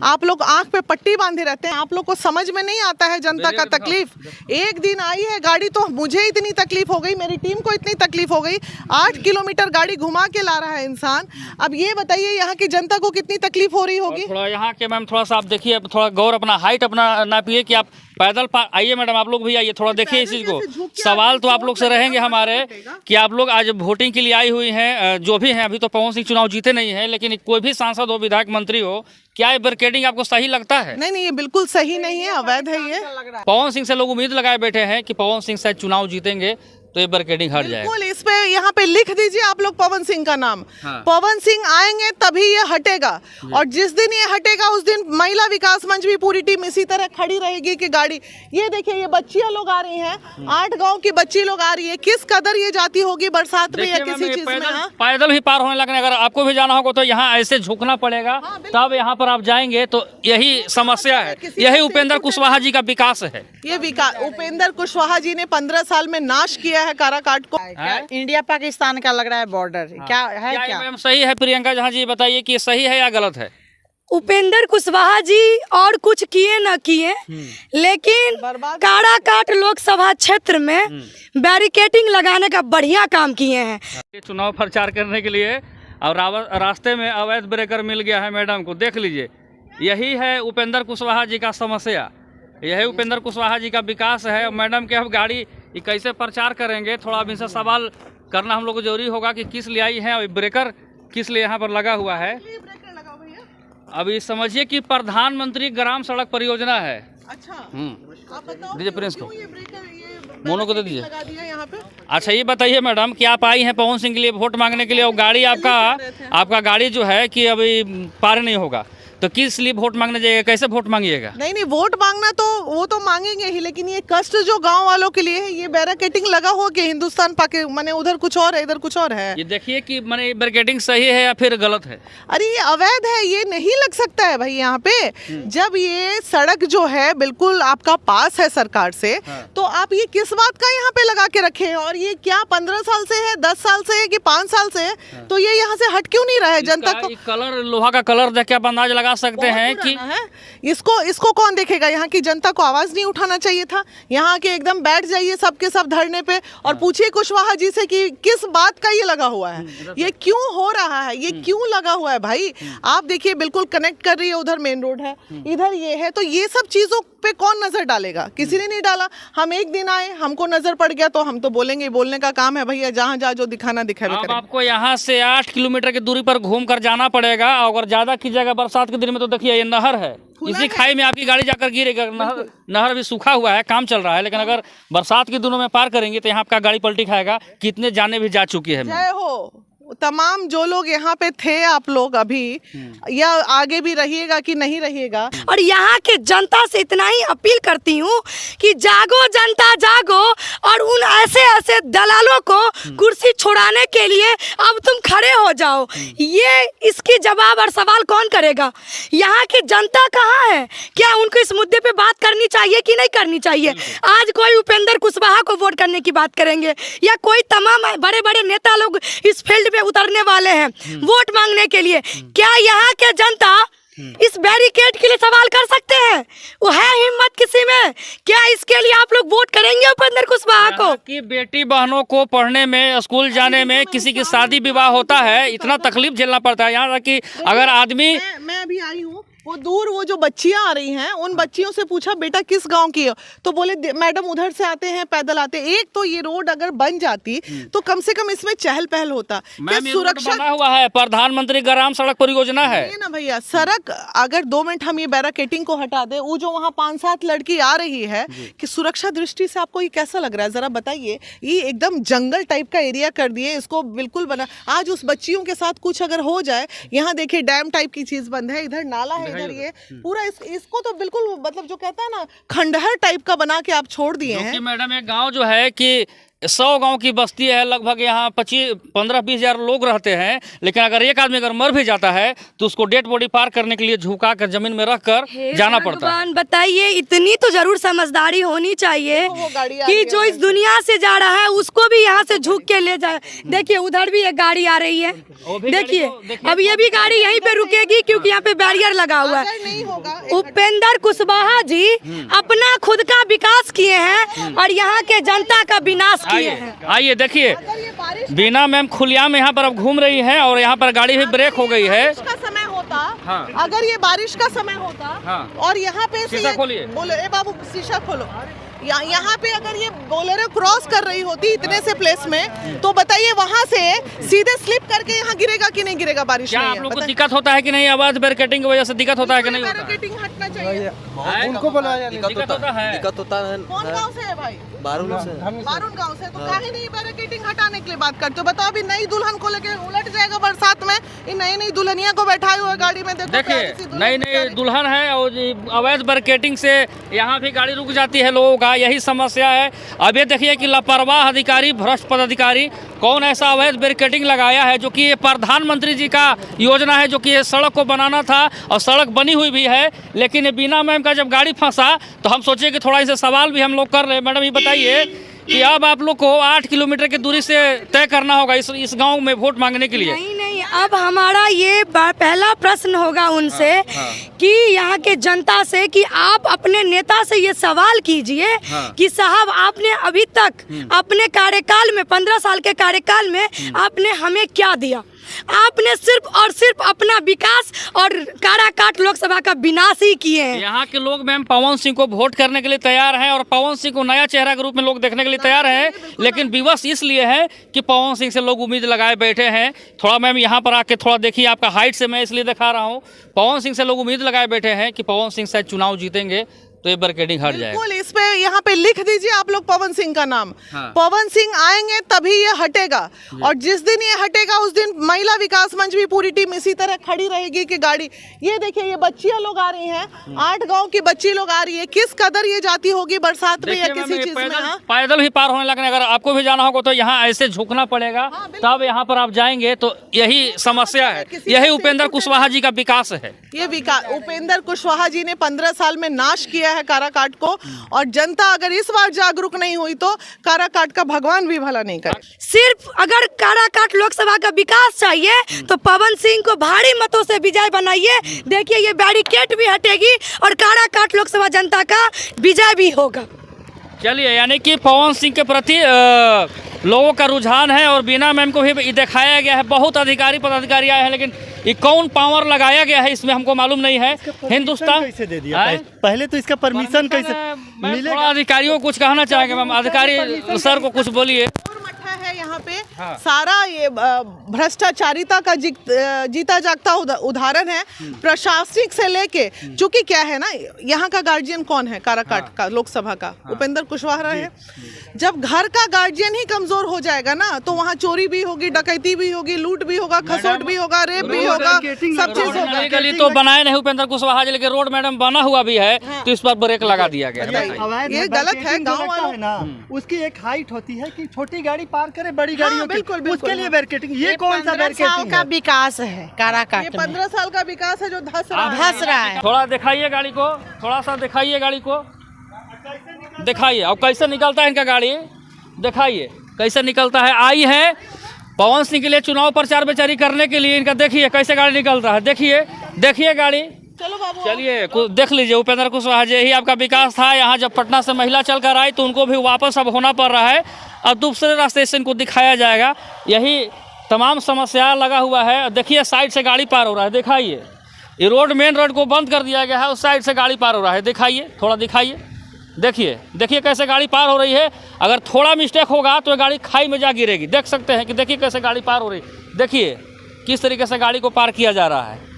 आप लोग आंख पे पट्टी बांधे रहते हैं, आप लोग को समझ में नहीं आता है जनता का तकलीफ। एक दिन आई है गाड़ी तो मुझे इतनी तकलीफ हो गई, मेरी टीम को इतनी तकलीफ हो गई, 8 किलोमीटर गाड़ी घुमा के ला रहा है इंसान। अब ये बताइए यहाँ की जनता को कितनी तकलीफ हो रही होगी। थोड़ा यहाँ के मैम थोड़ा सा आप देखिए, थोड़ा गौर अपना हाइट अपना नापिए कि आप पैदल आइए मैडम, आप लोग भी आइए, थोड़ा देखिए इस चीज़ को। सवाल तो आप लोग से रहेंगे हमारे कि आप लोग आज वोटिंग के लिए आई हुई हैं, जो भी हैं, अभी तो पवन सिंह चुनाव जीते नहीं हैं, लेकिन कोई भी सांसद हो, विधायक, मंत्री हो, क्या ये बैरिकेडिंग आपको सही लगता है? नहीं, ये बिल्कुल सही नहीं है, अवैध है ये। पवन सिंह से लोग उम्मीद लगाए बैठे हैं कि पवन सिंह शायद चुनाव जीतेंगे तो ये बैरिकेडिंग हट जाएगा। बिल्कुल, इस पे यहाँ पे लिख दीजिए आप लोग पवन सिंह का नाम। हाँ। पवन सिंह आएंगे तभी ये हटेगा, और जिस दिन ये हटेगा उस दिन महिला विकास मंच भी पूरी टीम इसी तरह खड़ी रहेगी कि गाड़ी, ये देखिए ये बच्चियां लोग आ रही हैं, 8 गांव की बच्ची लोग आ रही है, किस कदर ये जाती होगी बरसात में या किसी चीज में। पैदल भी पार होने लगने, अगर आपको भी जाना होगा तो यहाँ ऐसे झुकना पड़ेगा, तब यहाँ पर आप जाएंगे, तो यही समस्या है। यही उपेंद्र कुशवाहा जी का विकास है। ये विकास उपेंद्र कुशवाहा जी ने 15 साल में नाश किया है काराकाट को। इंडिया पाकिस्तान का लग रहा है बॉर्डर, क्या है? क्या मैम सही है? प्रियंका झा जी बताइए कि सही है या गलत है? उपेंद्र कुशवाहा जी और कुछ किए न किए, लेकिन काराकाट लोकसभा क्षेत्र में बैरिकेडिंग लगाने का बढ़िया काम किए हैं। चुनाव प्रचार करने के लिए और रास्ते में अवैध ब्रेकर मिल गया है मैडम को, देख लीजिए। यही है उपेंद्र कुशवाहा जी का समस्या, यही उपेंद्र कुशवाहा जी का विकास है। मैडम के अब गाड़ी कैसे प्रचार करेंगे, थोड़ा अब इनसे सवाल करना हम लोग को जरूरी होगा कि किस लिए आई है और ब्रेकर किस लिए यहाँ पर लगा हुआ है। अभी समझिए कि प्रधानमंत्री ग्राम सड़क परियोजना है। अच्छा, आप दीजिए प्रिंस को, मोनो को दे दीजिए। यहाँ पे अच्छा ये बताइए मैडम कि आप आई हैं पवन सिंह के लिए वोट मांगने के लिए, और गाड़ी आपका गाड़ी जो है कि अभी पार नहीं होगा, तो किस लिए वोट मांगने जाइएगा, कैसे वोट मांगिएगा? नहीं, वोट मांगना तो वो तो मांगेंगे ही, लेकिन ये कष्ट जो गांव वालों के लिए है, ये बैरिकेडिंग लगा हो कि हिंदुस्तान पाके माने उधर कुछ और है इधर कुछ और है। ये देखिए कि माने बैरिकेडिंग सही है या फिर गलत है? अरे ये अवैध है, ये नहीं लग सकता है भाई यहाँ पे। जब ये सड़क जो है बिल्कुल आपका पास है सरकार से, तो आप ये किस बात का यहाँ पे लगा के रखे हैं? और ये क्या 15 साल से है, 10 साल से है कि 5 साल से है, तो ये यहाँ से हट क्यों नहीं रहा है? जनता को कलर, लोहा का कलर देख के आप अंदाज लगा सकते हैं कि इसको कौन देखेगा। यहाँ की जनता को आवाज नहीं उठाना चाहिए था? यहाँ के एकदम बैठ जाइए सबके सब धरने पे और पूछिए कुशवाहा जी से कि किस बात का ये लगा हुआ है, ये क्यों हो रहा है, ये क्यों लगा हुआ है भाई। आप देखिए बिल्कुल कनेक्ट कर रही है, उधर मेन रोड है, इधर ये है, तो ये सब चीजों पे कौन नजर डालेगा? किसी ने नहीं डाला। हम एक दिन आए, हमको नजर पड़ गया तो हम तो बोलेंगे, बोलने का काम है भैया, जहाँ जहाँ जो दिखाना दिखावे करें। आपको यहाँ से 8 किलोमीटर की दूरी पर घूम कर जाना पड़ेगा। अगर ज्यादा कीजिएगा बरसात के दिन में तो देखिए ये नहर है, इसी खाई में आपकी गाड़ी जाकर गिरेगा। नहर भी सूखा हुआ है, काम चल रहा है, लेकिन अगर बरसात के दिनों में पार करेंगे तो यहाँ आपका गाड़ी पलटी खाएगा। कितने जाने भी जा चुकी है। जय हो तमाम जो लोग यहाँ पे थे, आप लोग अभी या आगे भी रहिएगा कि नहीं रहिएगा। और यहाँ के जनता से इतना ही अपील करती हूँ कि जागो जनता जागो, और उन ऐसे ऐसे दलालों को कुर्सी छुड़ाने के लिए अब तुम खड़े हो जाओ। ये इसकी जवाब और सवाल कौन करेगा? यहाँ की जनता कहाँ है? क्या उनको इस मुद्दे पे बात करनी चाहिए कि नहीं करनी चाहिए? आज कोई उपेंद्र कुशवाहा को वोट करने की बात करेंगे, या कोई तमाम बड़े बड़े नेता लोग इस फील्ड पे उतरने वाले हैं वोट मांगने के लिए। क्या यहाँ के जनता इस बैरिकेड के लिए सवाल कर सकते हैं? वो है हिम्मत किसी में? क्या इसके लिए आप लोग वोट करेंगे उपेंद्र कुशवाहा को? कि बेटी बहनों को पढ़ने में, स्कूल जाने में, किसी की शादी विवाह होता है, इतना तकलीफ झेलना पड़ता है। यहाँ तक कि अगर आदमी, मैं अभी आई हूँ, वो दूर वो जो बच्चियां आ रही हैं, उन बच्चियों से पूछा बेटा किस गांव की हो, तो बोले मैडम उधर से आते हैं, पैदल आते हैं। एक तो ये रोड अगर बन जाती तो कम से कम इसमें चहल पहल होता। सुरक्षा बना हुआ है, प्रधानमंत्री ग्राम सड़क परियोजना है ना भैया। सड़क अगर 2 मिनट हम ये बैरिकेडिंग को हटा दे, वो जो वहाँ 5-7 लड़की आ रही है, कि सुरक्षा दृष्टि से आपको ये कैसा लग रहा है जरा बताइए। ये एकदम जंगल टाइप का एरिया कर दिए, इसको बिल्कुल बना। आज उस बच्चियों के साथ कुछ अगर हो जाए, यहाँ देखिए डैम टाइप की चीज बंद है, इधर नाला है, इधर ये पूरा इसको तो बिल्कुल मतलब जो कहता है ना खंडहर टाइप का बना के आप छोड़ दिए हैं। मैडम एक गांव जो है कि 100 गांव की बस्ती है, लगभग यहाँ 15-20 हज़ार लोग रहते हैं, लेकिन अगर एक आदमी अगर मर भी जाता है तो उसको डेड बॉडी पार करने के लिए झुका कर जमीन में रख कर जाना पड़ता है। भगवान बताइए, इतनी तो जरूर समझदारी होनी चाहिए कि जो इस दुनिया से जा रहा है उसको भी यहाँ से झुक के ले जाए। देखिए उधर भी एक गाड़ी आ रही है, देखिए अब ये भी गाड़ी यहीं पे रुकेगी क्योंकि यहाँ पे बैरियर लगा हुआ है। उपेंद्र कुशवाहा जी अपना खुद का विकास किए हैं और यहाँ के जनता का विनाश किए हैं। आइए देखिए, बीना मैम खुलियाम यहाँ पर अब घूम रही है और यहाँ पर गाड़ी भी ब्रेक हो गई है। बारिश का समय होता, हाँ। अगर ये बारिश का समय होता, हाँ। और यहाँ पे से शीशा खोलिए, बोलो ए बाबू शीशा खोलो, यहाँ पे अगर ये बोलेरो क्रॉस कर रही होती इतने से प्लेस में, तो बताइए वहाँ से सीधे स्लिप करके यहाँ गिरेगा कि नहीं गिरेगा बारिश क्या में? आप लोग को दिक्कत होता है कि नहीं? आवाज बैरिकेडिंग की वजह से दिक्कत होता है कि नहीं होता? बैरिकेडिंग हटना चाहिए। उनको बुलाया, दिक्कत होता है। दिक्कत होता है। कौन गाँव से है भाई? बारून से। बारून गाँव से। तो काहे नहीं बैरिकेडिंग हटाने के लिए बात करते हो? बताओ अभी नई दुल्हन को लेके उलट जाएगा बरसात में। इन नई दुल्हनिया को बैठाए हुए गाड़ी में, देखिए नई दुल्हन है और अवैध बैरिकेडिंग से यहाँ भी गाड़ी रुक जाती है लोगों का, यही समस्या है। अब ये देखिए कि लापरवाह अधिकारी, भ्रष्ट पदाधिकारी कौन ऐसा अवैध बैरिकेडिंग लगाया है, जो कि ये प्रधानमंत्री जी का योजना है, जो कि ये सड़क को बनाना था और सड़क बनी हुई भी है। लेकिन ये बीना मैम का जब गाड़ी फंसा तो हम सोचे कि थोड़ा इसे सवाल भी हम लोग कर रहे हैं। मैडम ये बताइए कि अब आप लोग को 8 किलोमीटर की दूरी से तय करना होगा इस गांव में वोट मांगने के लिए। नहीं, अब हमारा ये पहला प्रश्न होगा उनसे कि यहाँ के जनता से कि आप अपने नेता से ये सवाल कीजिए कि साहब आपने अभी तक अपने कार्यकाल में 15 साल के कार्यकाल में आपने हमें क्या दिया? आपने सिर्फ और सिर्फ अपना विकास और काराकाट लोकसभा का विनाश ही किए हैं। यहाँ के लोग मैम पवन सिंह को वोट करने के लिए तैयार हैं और पवन सिंह को नया चेहरा के रूप में लोग देखने के लिए तैयार हैं, लेकिन विवश इसलिए है कि पवन सिंह से लोग उम्मीद लगाए बैठे हैं। थोड़ा मैम यहाँ पर आके थोड़ा देखिए, आपका हाइट से मैं इसलिए दिखा रहा हूँ, पवन सिंह से लोग उम्मीद लगाए बैठे हैं कि पवन सिंह शायद चुनाव जीतेंगे तो ये बैरिकेडिंग हट जाएगा। बिल्कुल, इस पे यहाँ पे लिख दीजिए आप लोग पवन सिंह का नाम। हाँ। पवन सिंह आएंगे तभी ये हटेगा, और जिस दिन ये हटेगा उस दिन महिला विकास मंच भी पूरी टीम इसी तरह खड़ी रहेगी कि गाड़ी, ये देखिए ये बच्चियां लोग आ रही हैं, 8 गांव की बच्ची लोग आ रही है। किस कदर ये जाती होगी बरसात में या किसी चीज में। पैदल भी पार होने लगने, अगर आपको भी जाना होगा तो यहाँ ऐसे झुकना पड़ेगा, तब यहाँ पर आप जाएंगे। तो यही समस्या है, यही उपेंद्र कुशवाहा जी का विकास है। ये विकास उपेंद्र कुशवाहा जी ने 15 साल में नाश किया है काराकाट को, और जनता अगर इस बार जागरूक नहीं हुई तो काराकाट का भगवान भी भला नहीं करे। सिर्फ अगर काराकाट लोकसभा का विकास चाहिए तो पवन सिंह को भारी मतों से विजय बनाइए। देखिए ये बैरिकेड भी हटेगी और काराकाट लोकसभा जनता का विजय भी होगा। चलिए, यानी कि पवन सिंह के प्रति लोगों का रुझान है और बीना मैम को भी दिखाया गया है। बहुत अधिकारी पदाधिकारी आए हैं, लेकिन ये कौन पावर लगाया गया है इसमें हमको मालूम नहीं है। हिंदुस्तान कैसे दे दिया? पहले तो इसका परमिशन कैसे मिलेगा? थोड़ा अधिकारियों को कुछ कहना चाहेंगे मैम, अधिकारी सर को कुछ बोलिए। है यहाँ पे हाँ। सारा ये भ्रष्टाचारिता का जीता जागता उदाहरण है, प्रशासनिक से लेके। चूंकि क्या है ना, यहाँ का गार्जियन कौन है काराकाट का लोकसभा का? उपेंद्र कुशवाहा है। जब घर का गार्जियन ही कमजोर हो जाएगा ना, तो वहाँ चोरी भी होगी, डकैती भी होगी, लूट भी होगा, खसोट भी होगा, रेप भी होगा, सब चीज होगा। गली तो बनाए नहीं उपेंद्र कुशवाहा जी, लेकिन रोड मैडम बना हुआ भी है, तो इस पर ब्रेक लगा दिया गया। ये गलत है। गाँव वालों है ना, उसकी एक हाइट होती है कि छोटी गाड़ी पार करे बड़ी गाड़ियों की, उसके लिए बैरिकेडिंग। ये कौन सा बैरिकेडिंग का विकास है काराकाट? ये 15 साल का विकास है जो धस रहा है। थोड़ा दिखाइए गाड़ी को, थोड़ा सा दिखाइए गाड़ी को, दिखाइए। अब कैसे निकलता है इनका गाड़ी, दिखाइए कैसे निकलता है। आई है पवन सिंह के लिए चुनाव प्रचार बेचारी करने के लिए, इनका देखिए कैसे गाड़ी निकल रहा है। देखिए गाड़ी। चलो बाबू, चलिए देख लीजिए उपेंद्र कुशवाहा जी, यही आपका विकास था। यहाँ जब पटना से महिला चलकर आई तो उनको भी वापस अब होना पड़ रहा है, अब दूसरे रास्ते से इनको दिखाया जाएगा। यही तमाम समस्या लगा हुआ है। देखिए साइड से गाड़ी पार हो रहा है, दिखाइए। ये रोड मेन रोड को बंद कर दिया गया है, उस साइड से गाड़ी पार हो रहा है, दिखाइए, थोड़ा दिखाइए। देखिए कैसे गाड़ी पार हो रही है। अगर थोड़ा मिस्टेक होगा तो गाड़ी खाई में जा गिरेगी। देख सकते हैं कि देखिए कैसे गाड़ी पार हो रही है। देखिए किस तरीके से गाड़ी को पार किया जा रहा है।